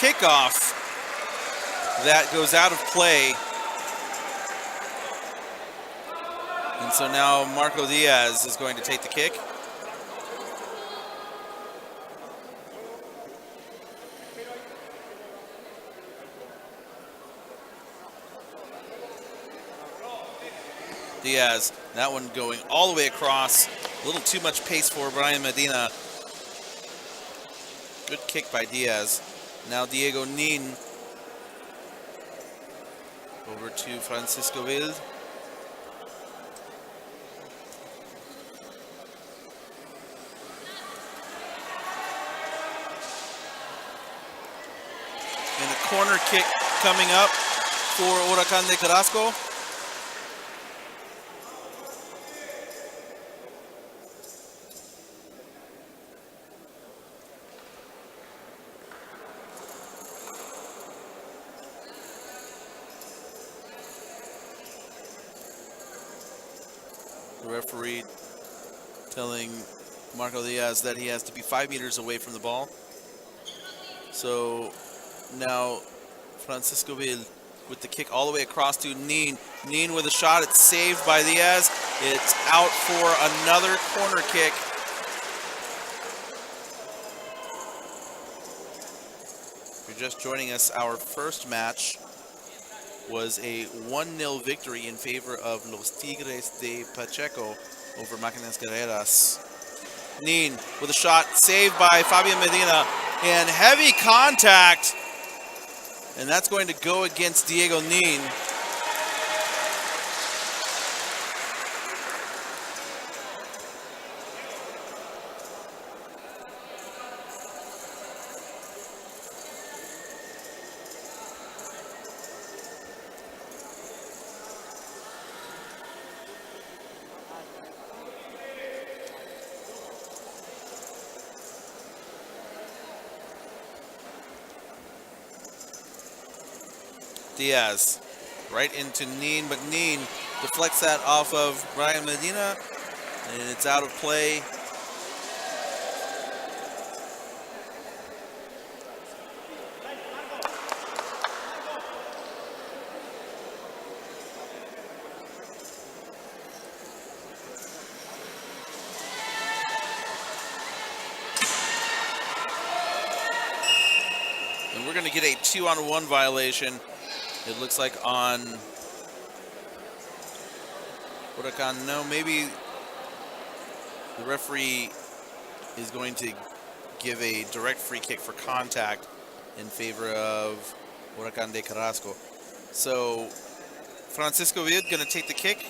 kickoff that goes out of play. And so now Marco Diaz is going to take the kick. Diaz, that one going all the way across. A little too much pace for Brian Medina. Good kick by Diaz. Now Diego Nin over to Francisco Vild. And a corner kick coming up for Huracan de Carrasco. The referee telling Marco Diaz that he has to be 5 meters away from the ball. So now Francisco Vill with the kick all the way across to Nin. Nin with a shot. It's saved by Diaz. It's out for another corner kick. If you're just joining us, our first match was a 1-0 victory in favor of Los Tigres de Pacheco over Máquinas Guerreras. Nin with a shot, saved by Fabian Medina, and heavy contact, and that's going to go against Diego Nin. Diaz right into Nin, but Nin deflects that off of Brian Medina, and it's out of play. And we're going to get a 2-on-1 violation. It looks like on Huracan. No, maybe the referee is going to give a direct free kick for contact in favor of Huracan de Carrasco. So Francisco Vill going to take the kick.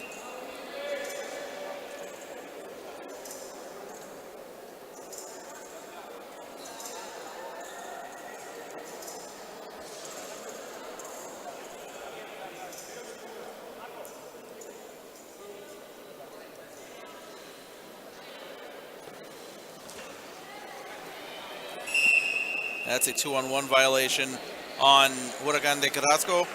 That's a 2-on-1 violation on Huracan de Carrasco.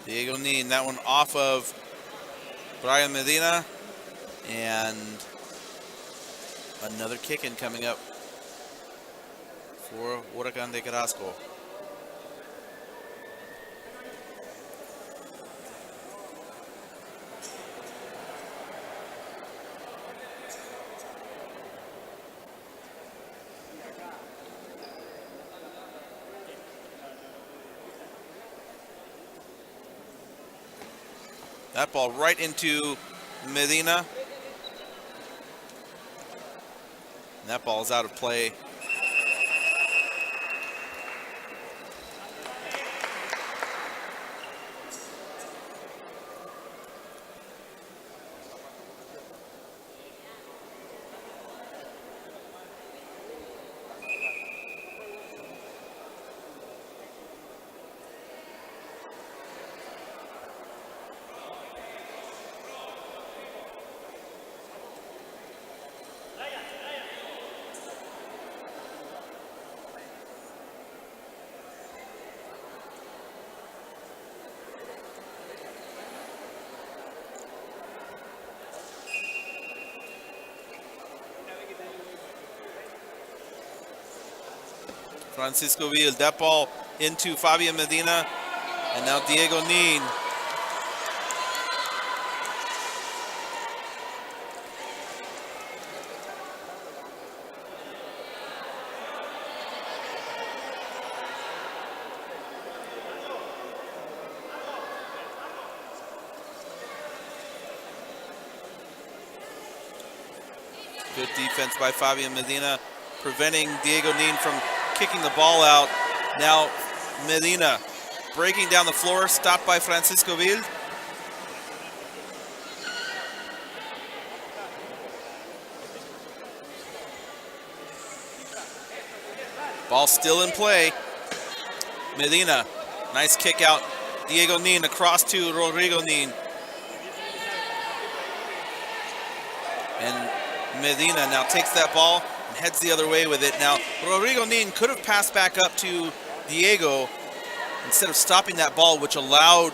Diego Nin, that one off of Brian Medina, and another kick-in coming up for Huracan de Carrasco. That ball right into Medina. And that ball is out of play. Francisco Vil, that ball into Fabian Medina, and now Diego Nin. Good defense by Fabian Medina, preventing Diego Nin from kicking the ball out. Now Medina breaking down the floor, stopped by Francisco Vil. Ball still in play. Medina, nice kick out. Diego Nin across to Rodrigo Nin. And Medina now takes that ball and heads the other way with it. Now, Rodrigo Nin could have passed back up to Diego instead of stopping that ball, which allowed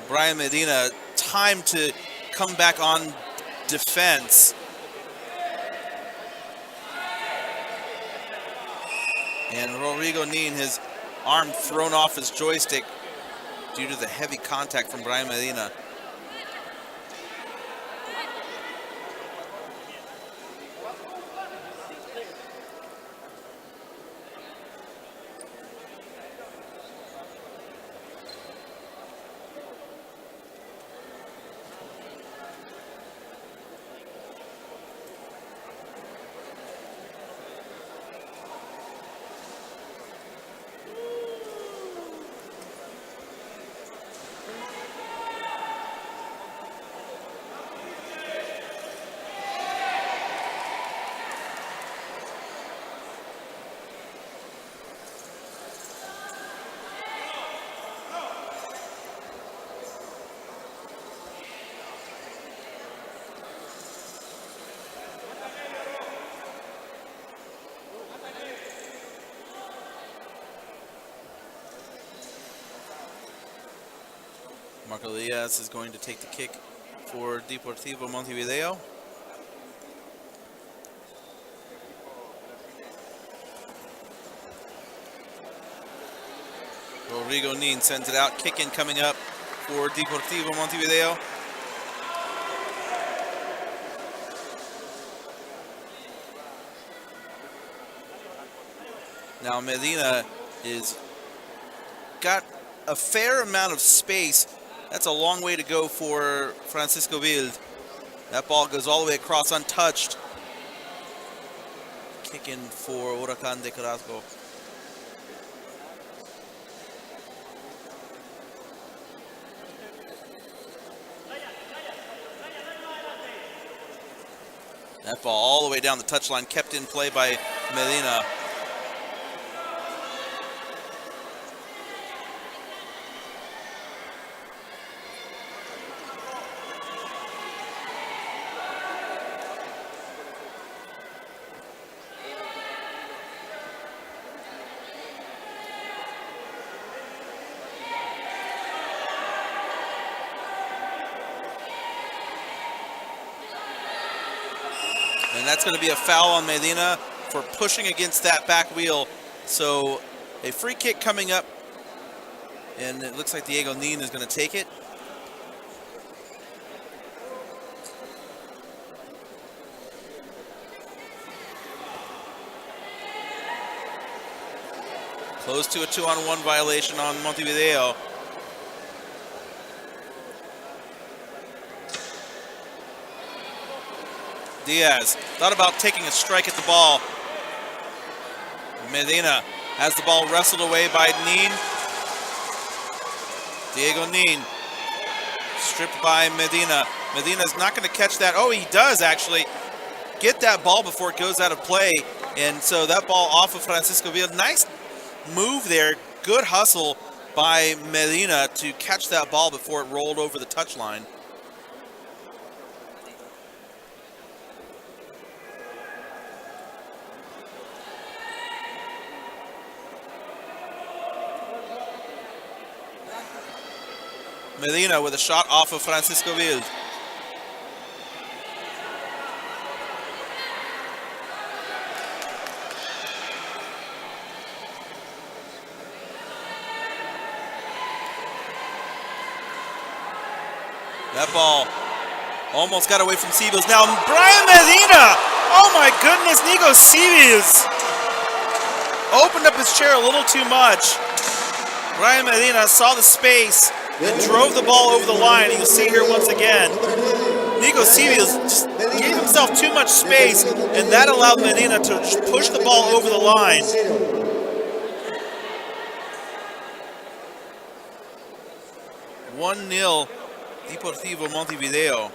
Brian Medina time to come back on defense. And Rodrigo Nin, his arm thrown off his joystick due to the heavy contact from Brian Medina. Marco Diaz is going to take the kick for Deportivo Montevideo. Rodrigo Nin sends it out. Kick in coming up for Deportivo Montevideo. Now Medina is got a fair amount of space. That's a long way to go for Francisco Vil. That ball goes all the way across untouched. Kick in for Huracan de Carrasco. That ball all the way down the touchline, kept in play by Medina. And that's going to be a foul on Medina for pushing against that back wheel. So a free kick coming up, and it looks like Diego Nin is going to take it. Close to a 2-on-1 violation on Montevideo. Diaz thought about taking a strike at the ball. Medina has the ball wrestled away by Nin. Diego Nin stripped by Medina. Medina's not going to catch that. Oh, he does actually get that ball before it goes out of play. And so that ball off of Francisco Vil. Nice move there. Good hustle by Medina to catch that ball before it rolled over the touchline. Medina with a shot off of Francisco Vil. That ball almost got away from Sibils. Now Brian Medina! Oh my goodness, Nico Sibils opened up his chair a little too much. Brian Medina saw the space and drove the ball over the line. You'll see here once again, Nico Sibils just gave himself too much space, and that allowed Medina to push the ball over the line. 1-0 Deportivo Montevideo.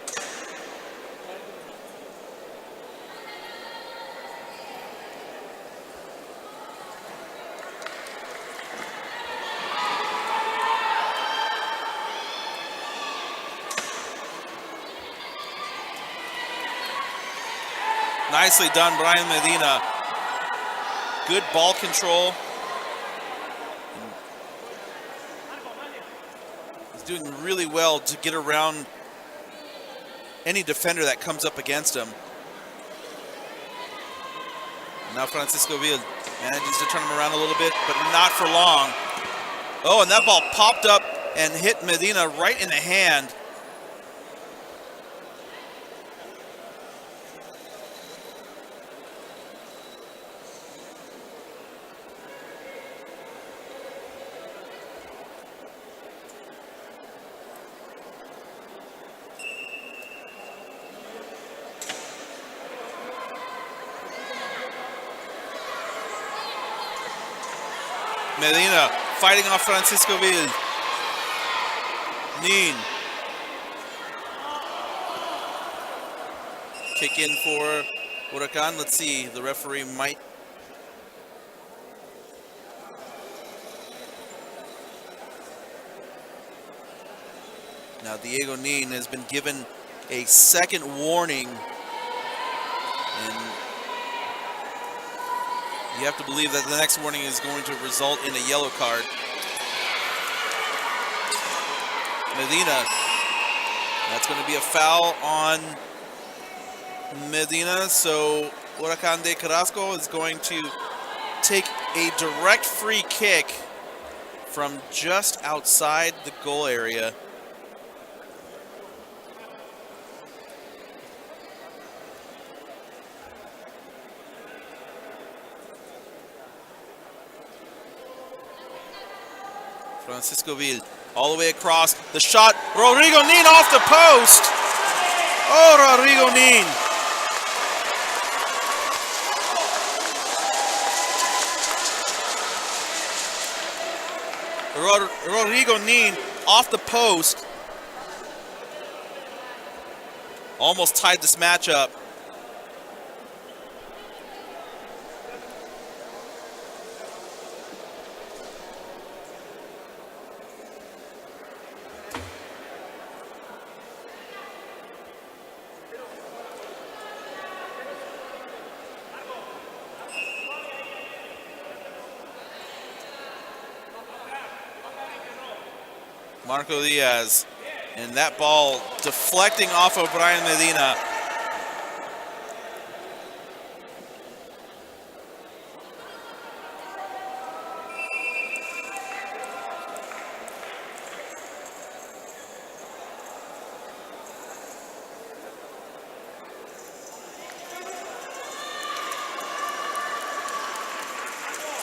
Nicely done, Brian Medina. Good ball control. He's doing really well to get around any defender that comes up against him. Now Francisco Vil manages to turn him around a little bit, but not for long. Oh, and that ball popped up and hit Medina right in the hand. Medina fighting off Francisco Vil. Nin. Kick in for Huracan. Let's see, the referee might. Now Diego Nin has been given a second warning, and you have to believe that the next warning is going to result in a yellow card. Medina, that's going to be a foul on Medina, so Huracan de Carrasco is going to take a direct free kick from just outside the goal area. Francisco Vil all the way across. The shot, Rodrigo Nin off the post. Oh, Rodrigo Nin. Rodrigo Nin off the post. Almost tied this match up. Marco Diaz, and that ball deflecting off of Brian Medina.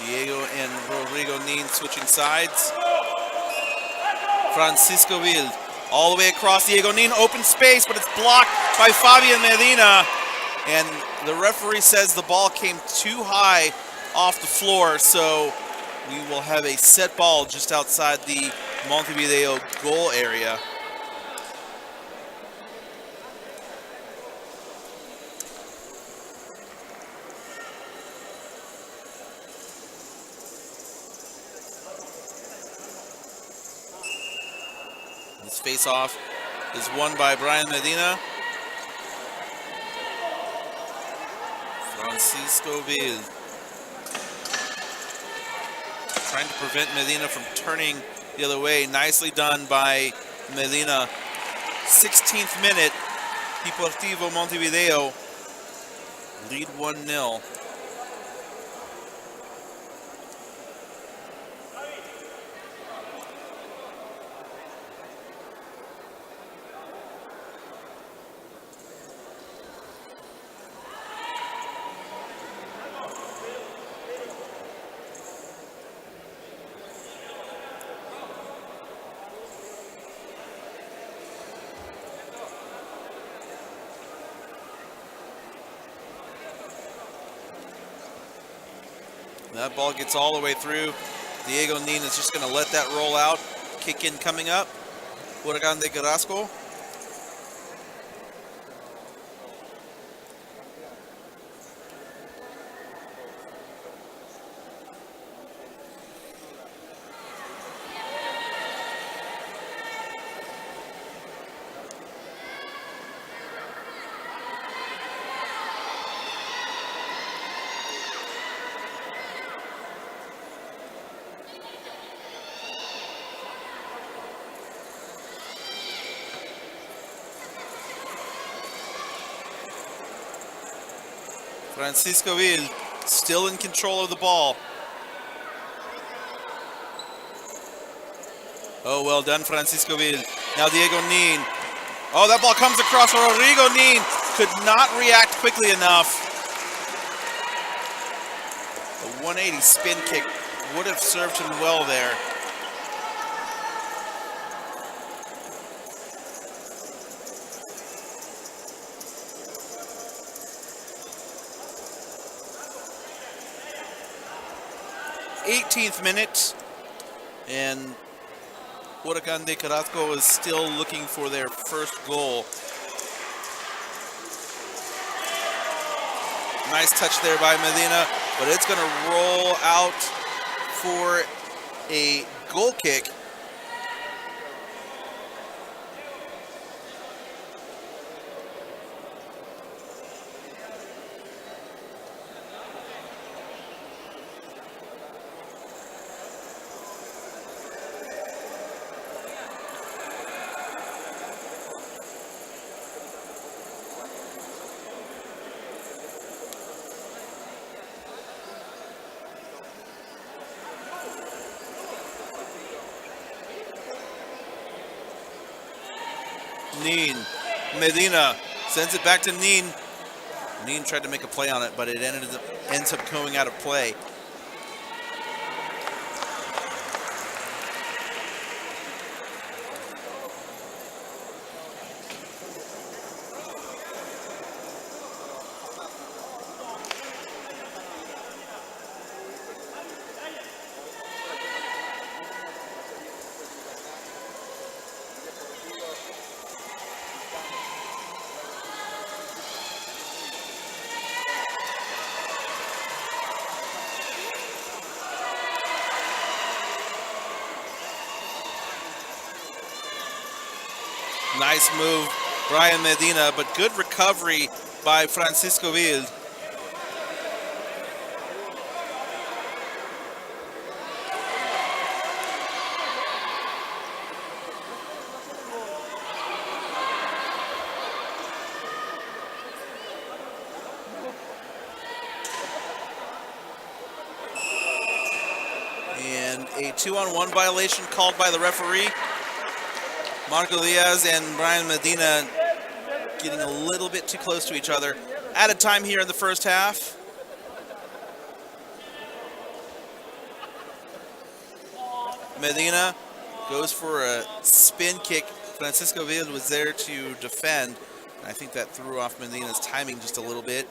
Diego and Rodrigo Nin switching sides. Francisco Vil all the way across. Diego Nin, open space, but it's blocked by Fabian Medina. And the referee says the ball came too high off the floor, so we will have a set ball just outside the Montevideo goal area. This face-off is won by Brian Medina. Francisco Vil trying to prevent Medina from turning the other way. Nicely done by Medina. 16th minute, Deportivo Montevideo lead 1-0. That ball gets all the way through. Diego Nin is just going to let that roll out. Kick in coming up. Huracan de Carrasco. Francisco Vil still in control of the ball. Oh, well done, Francisco Vil. Now Diego Nin. Oh, that ball comes across. Rodrigo Nin could not react quickly enough. A 180 spin kick would have served him well there. '18th minute, and Huracan de Carrasco is still looking for their first goal. Nice touch there by Medina, but it's going to roll out for a goal kick. Nin, Medina sends it back to Nin. Nin tried to make a play on it, but it ends up going out of play. Nice move, Brian Medina, but good recovery by Francisco Vil. And a 2-on-1 violation called by the referee. Marco Diaz and Brian Medina getting a little bit too close to each other. Added time here in the first half. Medina goes for a spin kick. Francisco Vil was there to defend. I think that threw off Medina's timing just a little bit.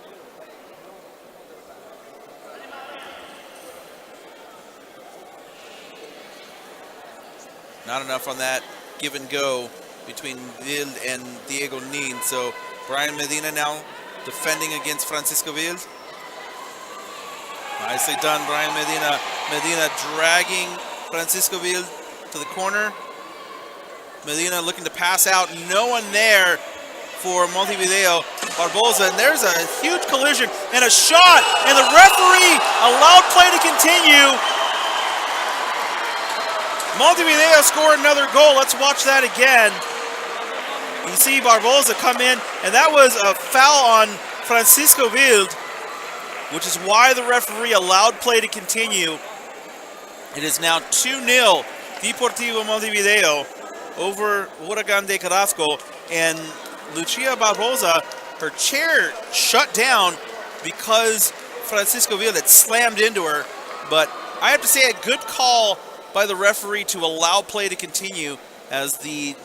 Not enough on that give and go between Vil and Diego Nin. So Brian Medina now defending against Francisco Vil. Nicely done, Brian Medina. Medina dragging Francisco Vil to the corner. Medina looking to pass out. No one there for Montevideo. Barbosa, and there's a huge collision and a shot, and the referee allowed play to continue. Montevideo scored another goal. Let's watch that again. You see Barbosa come in, and that was a foul on Francisco Vil, which is why the referee allowed play to continue. It is now 2-0 Deportivo Montevideo over Huracan de Carrasco, and Lucia Barbosa, her chair shut down because Francisco Vil had slammed into her, but I have to say a good call by the referee to allow play to continue, as the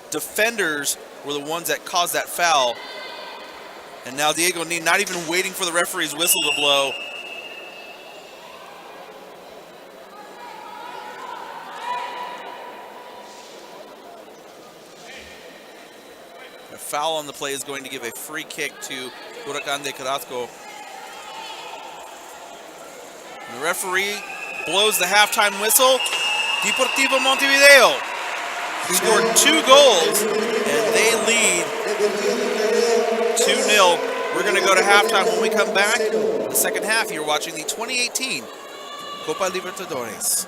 defenders were the ones that caused that foul. And now Diego Nin not even waiting for the referee's whistle to blow. A foul on the play is going to give a free kick to Huracan de Carrasco. And the referee blows the halftime whistle. Deportivo Montevideo scored 2 goals, and they lead 2-0. We're going to go to halftime. When we come back, in the second half, you're watching the 2018 Copa Libertadores.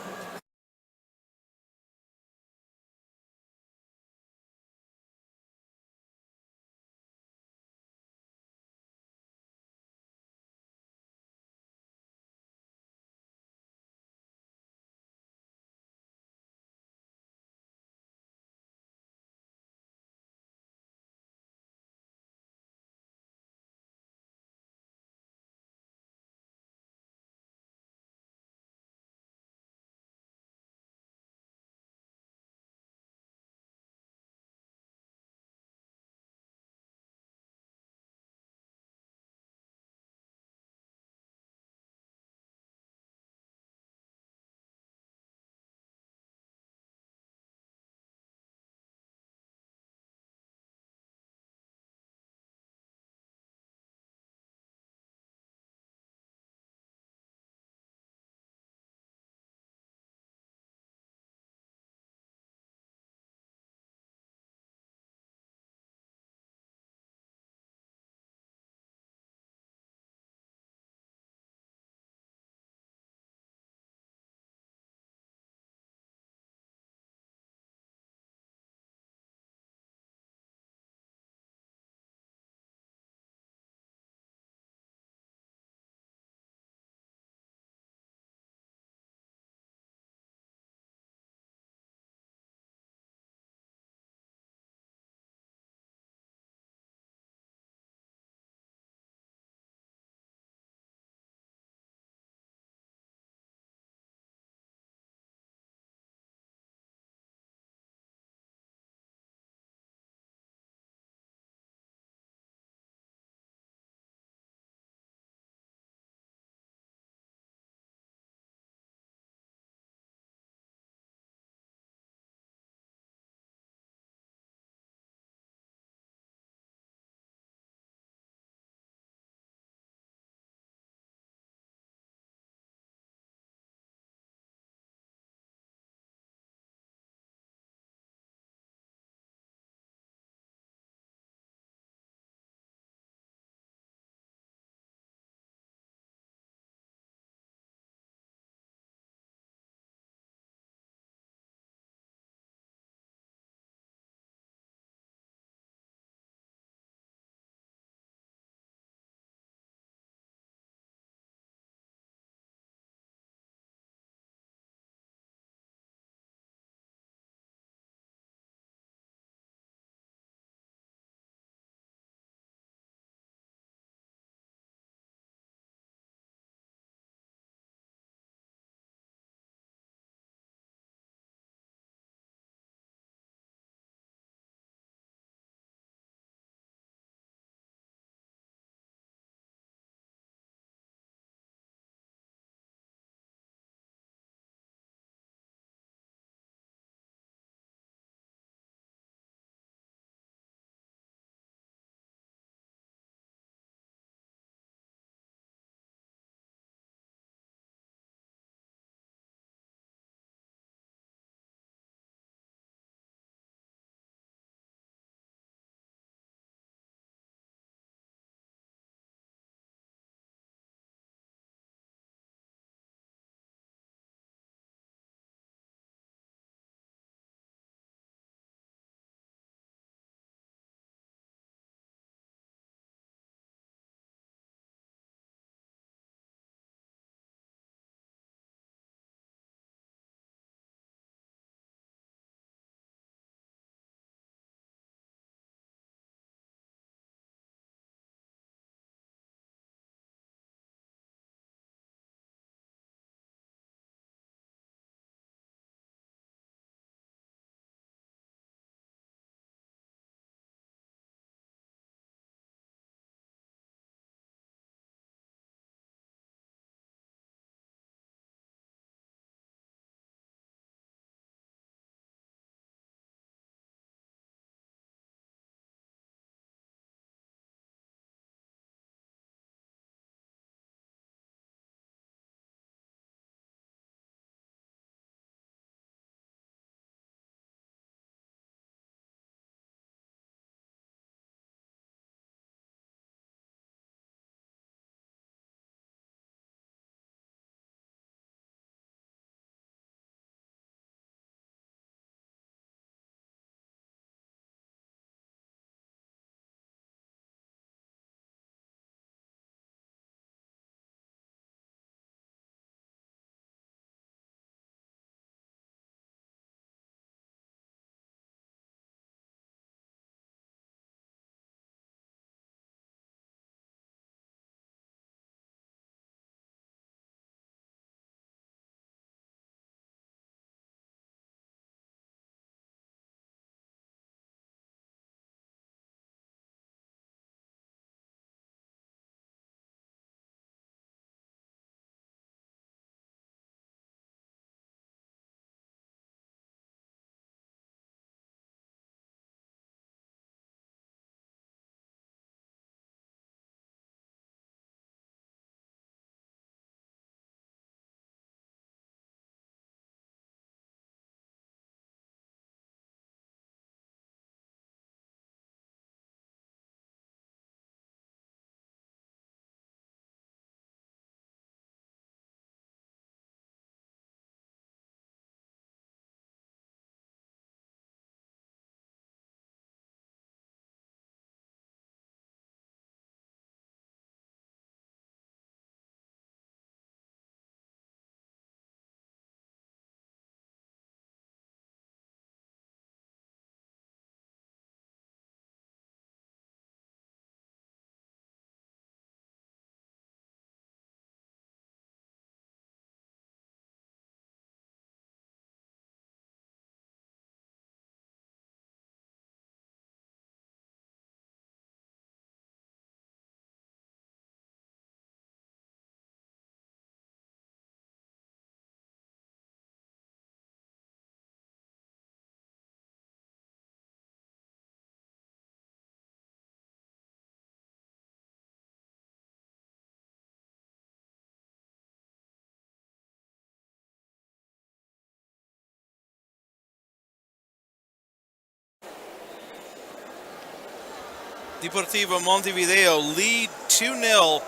Deportivo Montevideo lead 2-0.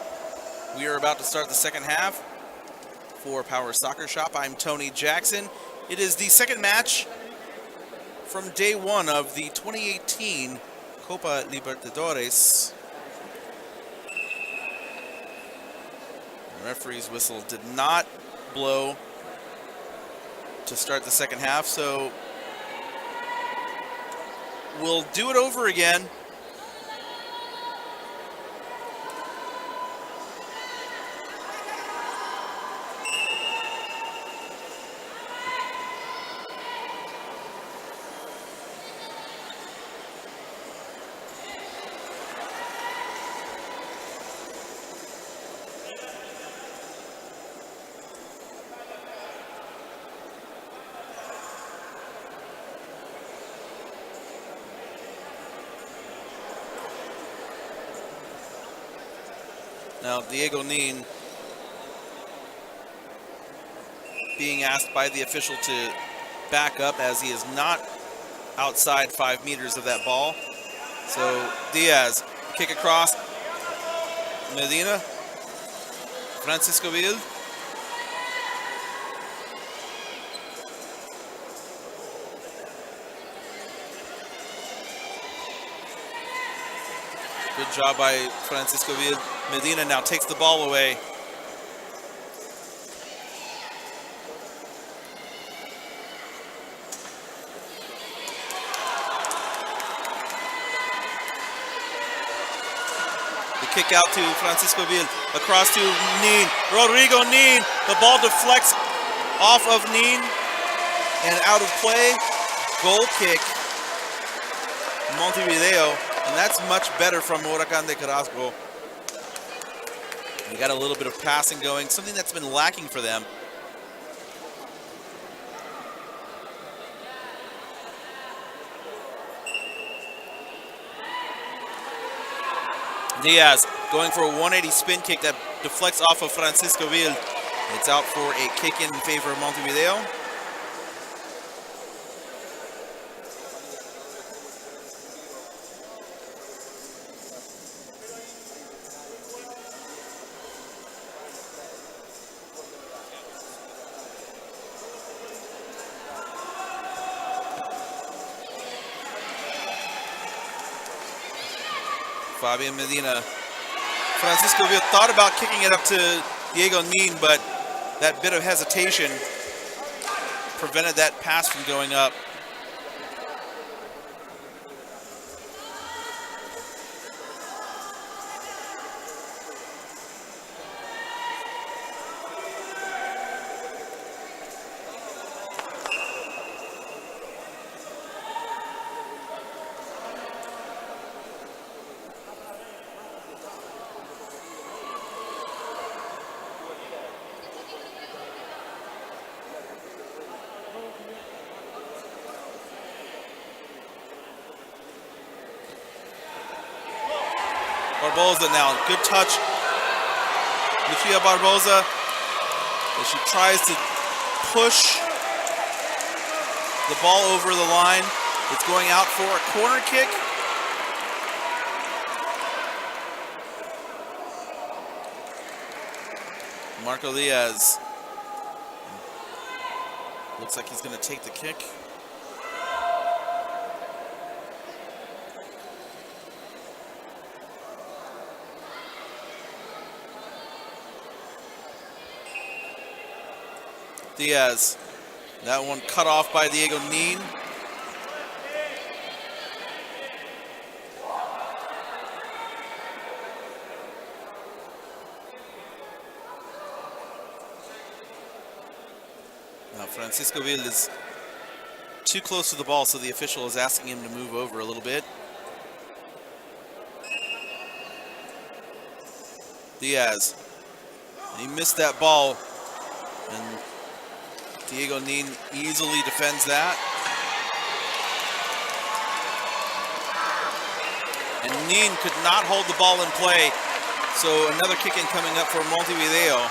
We are about to start the second half for Power Soccer Shop. I'm Tony Jackson. It is the second match from day one of the 2018 Copa Libertadores. The referee's whistle did not blow to start the second half, so we'll do it over again. Now, Diego Nin being asked by the official to back up as he is not outside 5 meters of that ball. So Diaz, kick across. Medina. Francisco Vil. Good job by Francisco Vil. Medina now takes the ball away. The kick out to Francisco Vil. Across to Nin. Rodrigo Nin. The ball deflects off of Nin and out of play. Goal kick. Montevideo. And that's much better from Huracan de Carrasco. They got a little bit of passing going, something that's been lacking for them. Diaz going for a 180 spin kick that deflects off of Francisco Vil. It's out for a kick in favor of Montevideo. Fabian Medina. Francisco Vil thought about kicking it up to Diego Nin, but that bit of hesitation prevented that pass from going up. Barbosa now, good touch. Lucia Barbosa, as she tries to push the ball over the line. It's going out for a corner kick. Marco Diaz. Looks like he's going to take the kick. Diaz, that one cut off by Diego Nin. Now Francisco Vil is too close to the ball, so the official is asking him to move over a little bit. Diaz, he missed that ball, and Diego Nin easily defends that. And Nin could not hold the ball in play, so another kick in coming up for Montevideo.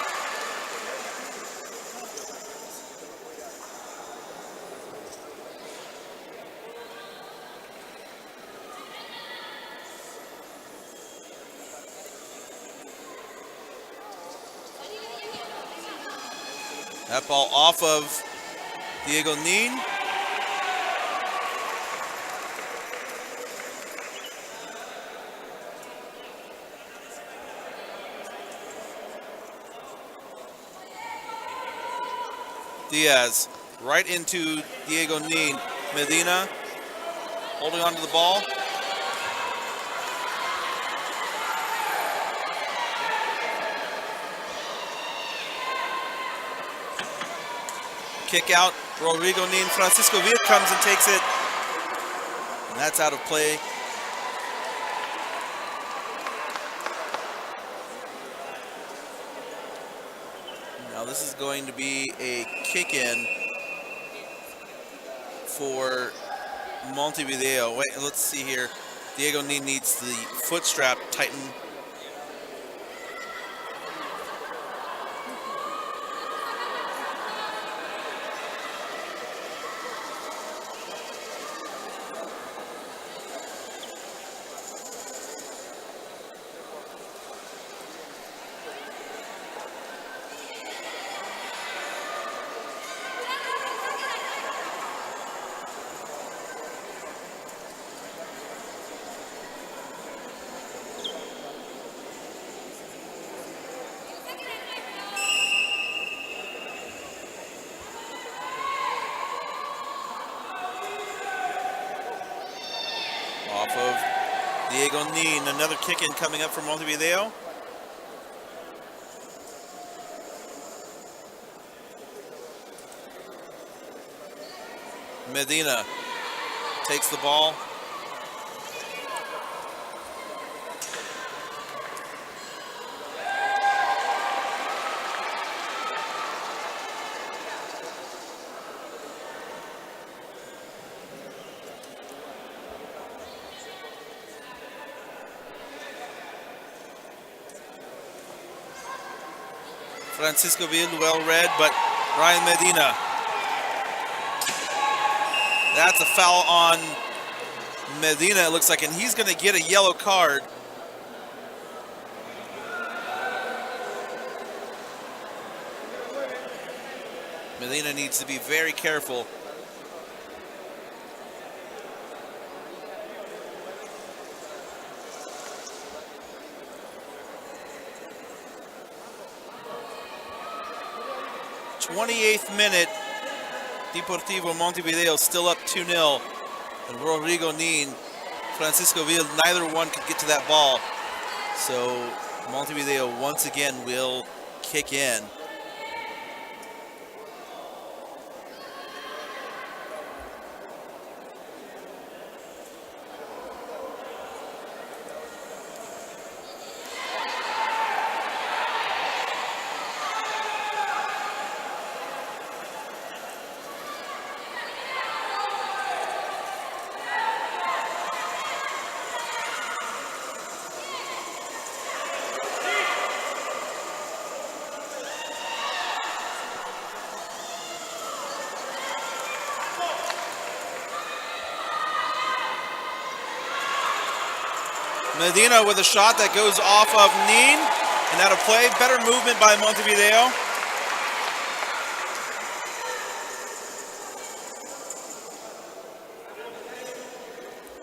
That ball off of Diego Nin. Diaz right into Diego Nin. Medina holding on to the ball. Kick out. Rodrigo Nin. Francisco Villa comes and takes it. And that's out of play. Now this is going to be a kick-in for Montevideo. Wait, let's see here. Diego Nin needs the foot strap tightened. Off of Diego Nin, another kick-in coming up from Montevideo. Medina takes the ball. Francisco Villa, well read, but Ryan Medina. That's a foul on Medina, it looks like, and he's going to get a yellow card. Medina needs to be very careful. '28th minute, Deportivo Montevideo still up 2-0. And Rodrigo Nin, Francisco Villa, neither one could get to that ball. So Montevideo once again will kick in. Medina with a shot that goes off of Nin, and out of play. Better movement by Montevideo.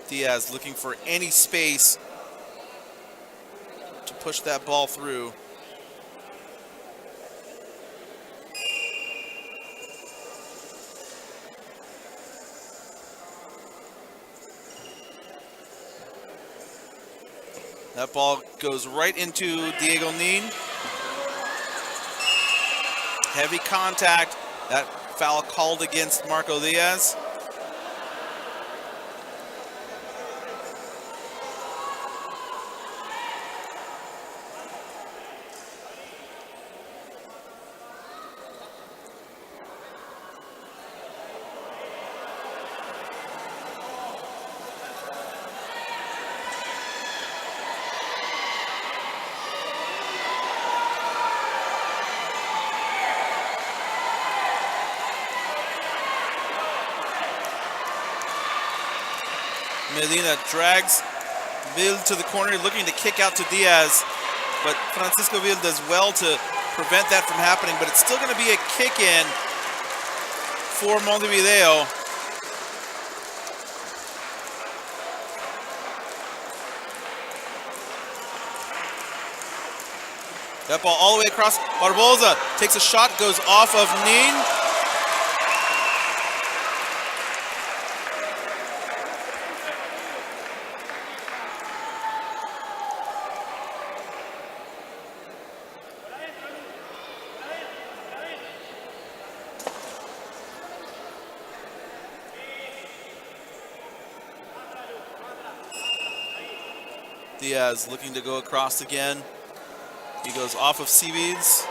Diaz looking for any space to push that ball through. That ball goes right into Diego Nin. Heavy contact. That foul called against Marco Diaz. Medina drags Vil to the corner, looking to kick out to Diaz, but Francisco Vil does well to prevent that from happening, but it's still going to be a kick in for Montevideo. That ball all the way across. Barbosa takes a shot, goes off of Nin. Diaz looking to go across again. He goes off of Seabeeds.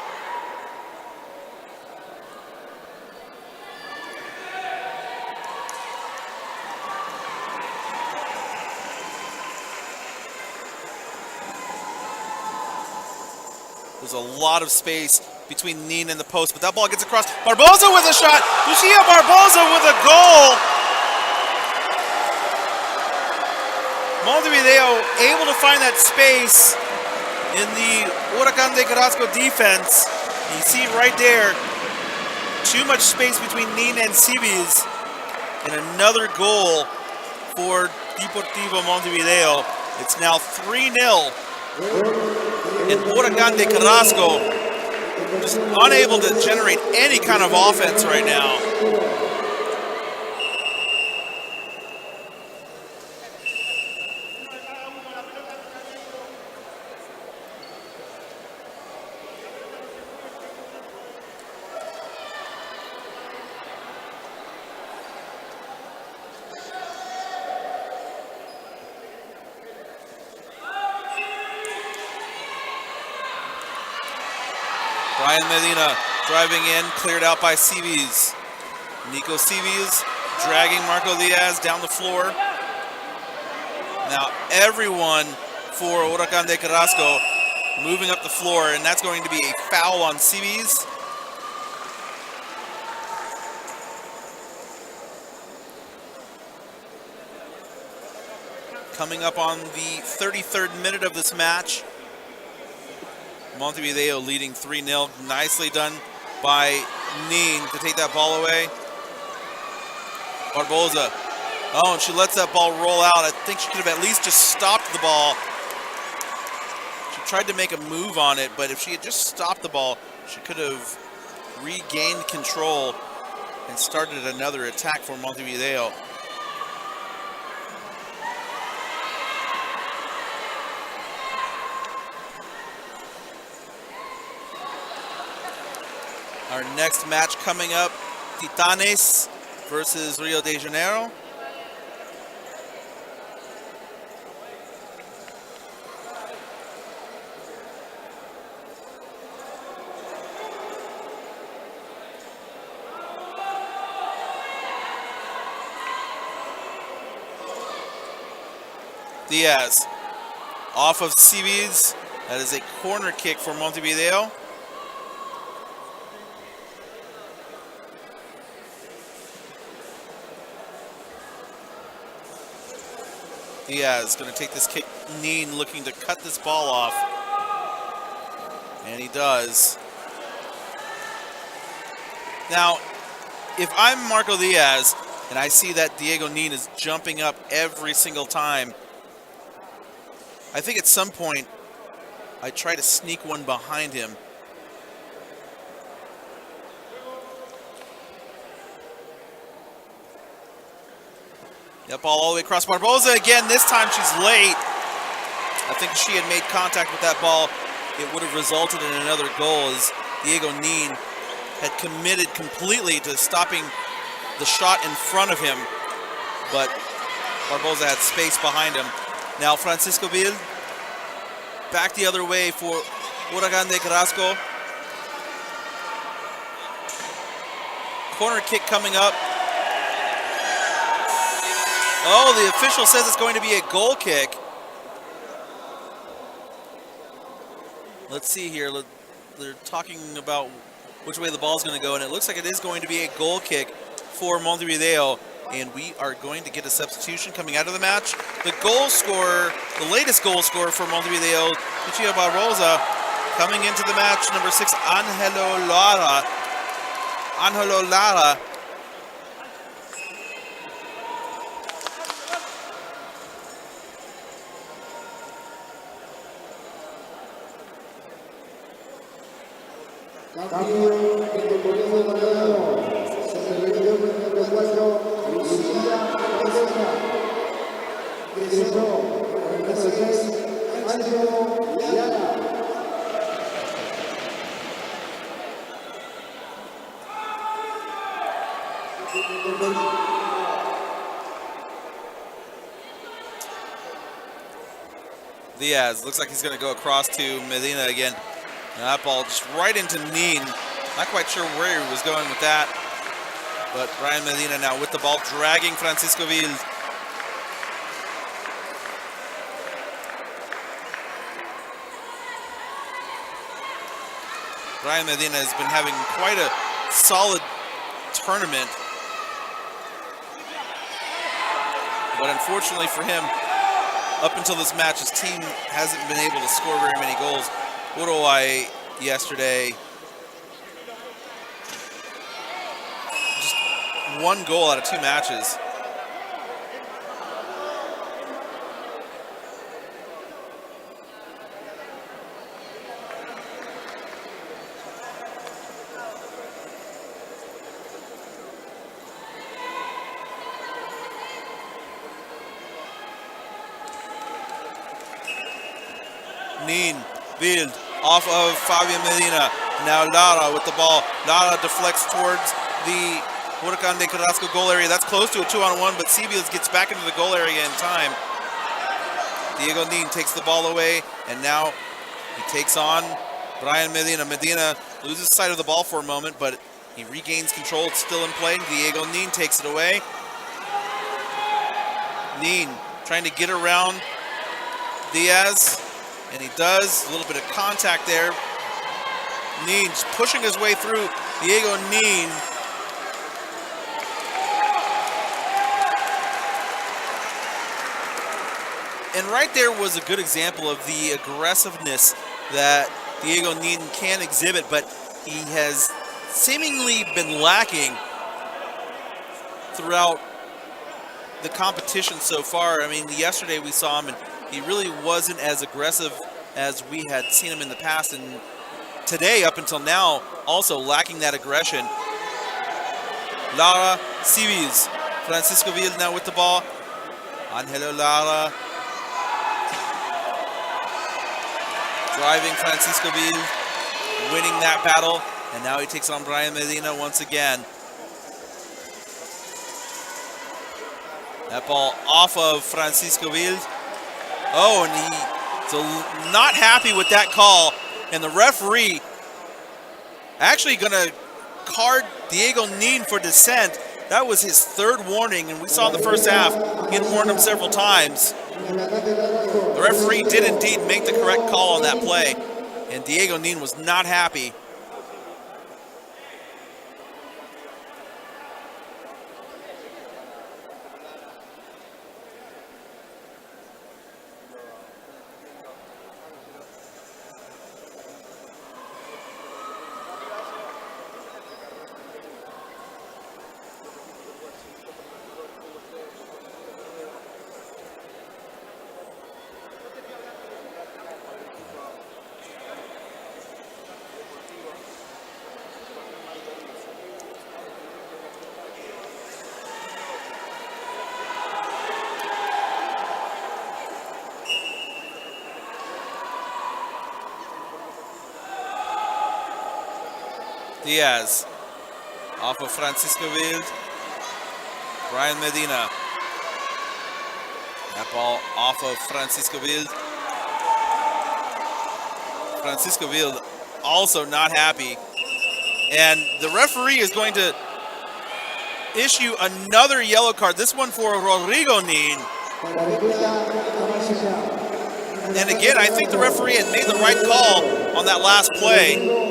There's a lot of space between Nin and the post, but that ball gets across. Barbosa with a shot. Lucia Barbosa with a goal. Montevideo able to find that space in the Huracan de Carrasco defense. You see right there, too much space between Nin and Seabeeds. And another goal for Deportivo Montevideo. It's now 3-0. And Huracan de Carrasco just unable to generate any kind of offense right now. Brian Medina driving in, cleared out by Seabeeds. Nico Seabeeds dragging Marco Diaz down the floor. Now everyone for Huracan de Carrasco moving up the floor, and that's going to be a foul on Seabeeds. Coming up on the 33rd minute of this match. Montevideo leading 3-0. Nicely done by Nin to take that ball away. Barbosa. Oh, and she lets that ball roll out. I think she could have at least just stopped the ball. She tried to make a move on it, but if she had just stopped the ball, she could have regained control and started another attack for Montevideo. Our next match coming up, Titanes versus Rio de Janeiro. Diaz off of Seabeeds. That is a corner kick for Montevideo. Diaz going to take this kick. Nin looking to cut this ball off. And he does. Now, if I'm Marco Diaz and I see that Diego Nin is jumping up every single time, I think at some point I try to sneak one behind him. That ball all the way across Barbosa again. This time she's late. I think if she had made contact with that ball, it would have resulted in another goal, as Diego Nin had committed completely to stopping the shot in front of him. But Barbosa had space behind him. Now Francisco Vil back the other way for Huracan de Carrasco. Corner kick coming up. Oh, the official says it's going to be a goal kick. Let's see here. They're talking about which way the ball's going to go, and it looks like it is going to be a goal kick for Montevideo. And we are going to get a substitution coming out of the match. The goal scorer, the latest goal scorer for Montevideo, Lucia Barbosa, Coming into the match, number 6, Angelo Lara. Angelo Lara. Diaz looks like he's going to go across to Medina again. And that ball just right into Nin. Not quite sure where he was going with that. But Brian Medina now with the ball, dragging Francisco Wild. Brian Medina has been having quite a solid tournament. But unfortunately for him, up until this match, his team hasn't been able to score very many goals. Uruguay yesterday, just 1 goal out of 2 matches. Nin, Wild, off of Fabian Medina. Now Lara with the ball. Lara deflects towards the Huracan de Carrasco goal area. That's close to a 2-on-1, but Cibiles gets back into the goal area in time. Diego Nin takes the ball away, and now he takes on Brian Medina. Medina loses sight of the ball for a moment, but he regains control. It's still in play. Diego Nin takes it away. Nin trying to get around Diaz. And he does. A little bit of contact there. Nin just pushing his way through. Diego Nin. And right there was a good example of the aggressiveness that Diego Nin can exhibit, but he has seemingly been lacking throughout the competition so far. I mean, yesterday we saw him and he really wasn't as aggressive as we had seen him in the past, and today, up until now, also lacking that aggression. Lara, Cibiles, Francisco Wild now with the ball. Angelo Lara driving Francisco Wild, winning that battle, and now he takes on Brian Medina once again. That ball off of Francisco Wild. Oh, and he's not happy with that call. And the referee actually going to card Diego Nin for dissent. That was his 3rd warning, and we saw in the first half he had warned him several times. The referee did indeed make the correct call on that play, and Diego Nin was not happy. Diaz off of Francisco Wild. Brian Medina. That ball off of Francisco Wild. Francisco Wild also not happy. And the referee is going to issue another yellow card. This one for Rodrigo Nin. And again, I think the referee had made the right call on that last play.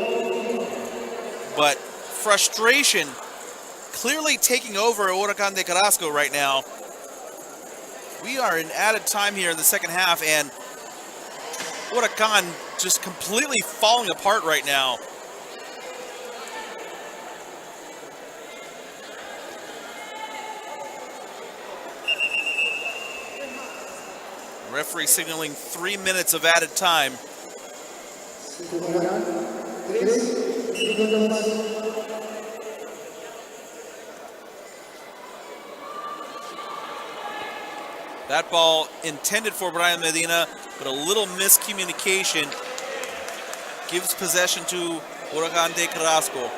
But frustration clearly taking over Huracan de Carrasco right now. We are in added time here in the second half, and Huracan just completely falling apart right now. Referee signaling 3 minutes of added time. That ball intended for Brian Medina, but a little miscommunication gives possession to Huracan de Carrasco.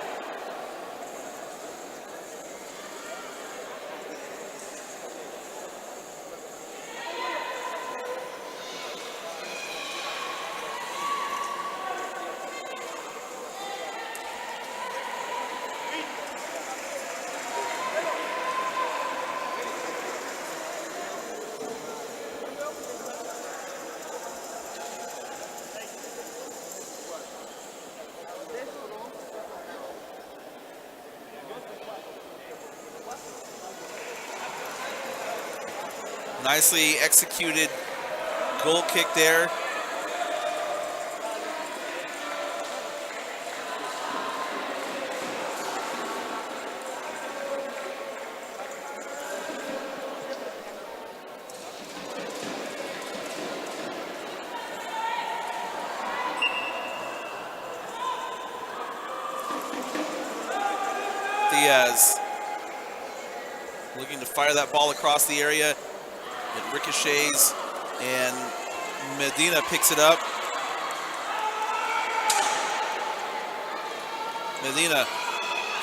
Nicely executed goal kick there. Diaz looking to fire that ball across the area. It ricochets, and Medina picks it up. Medina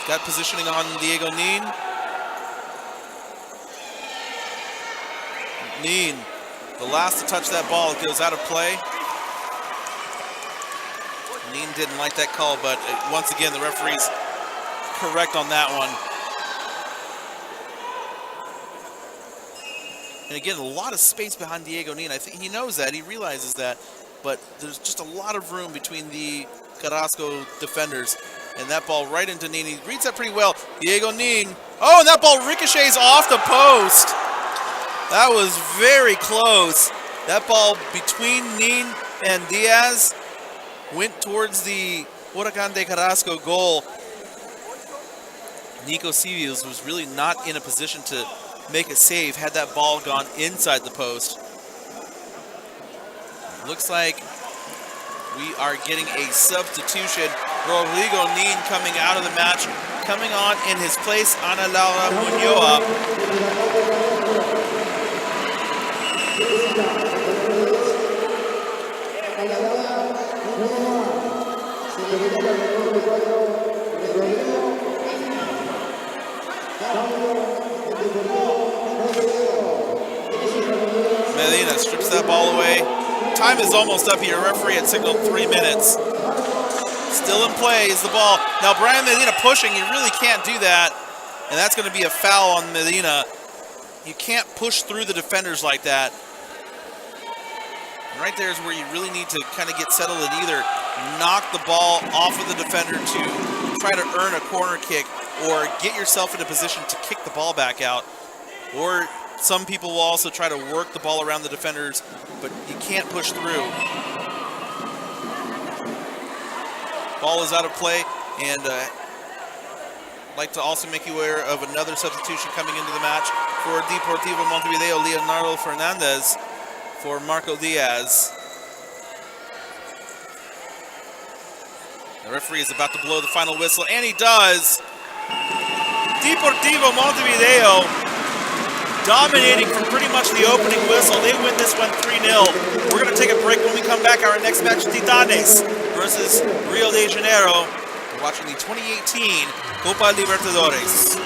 got positioning on Diego Nin. Nin, the last to touch that ball, it goes out of play. Nin didn't like that call, but once again, the referee's correct on that one. And again, a lot of space behind Diego Nin. I think he knows that, he realizes that, but there's just a lot of room between the Carrasco defenders. And that ball right into Nin. He reads that pretty well. Diego Nin. Oh, and that ball ricochets off the post. That was very close. That ball between Nin and Diaz went towards the Huracan de Carrasco goal. Nico Civiles was really not in a position to make a save had that ball gone inside the post. Looks like we are getting a substitution. Rodrigo Nin coming out of the match. Coming on in his place, Ana Laura Muñoz. Medina strips that ball away. Time is almost up here. Referee had signaled 3 minutes. Still in play is the ball. Now Brian Medina pushing. You really can't do that. And that's going to be a foul on Medina. You can't push through the defenders like that. And right there is where you really need to kind of get settled and either knock the ball off of the defender to try to earn a corner kick, or get yourself in a position to kick the ball back out. Or some people will also try to work the ball around the defenders, but you can't push through. Ball is out of play, and I'd like to also make you aware of another substitution coming into the match for Deportivo Montevideo. Leonardo Fernandez for Marco Diaz. The referee is about to blow the final whistle, and he does. Deportivo Montevideo dominating from pretty much the opening whistle. They win this one 3-0. We're going to take a break. When we come back, our next match, Titanes versus Rio de Janeiro. We're watching the 2018 Copa Libertadores.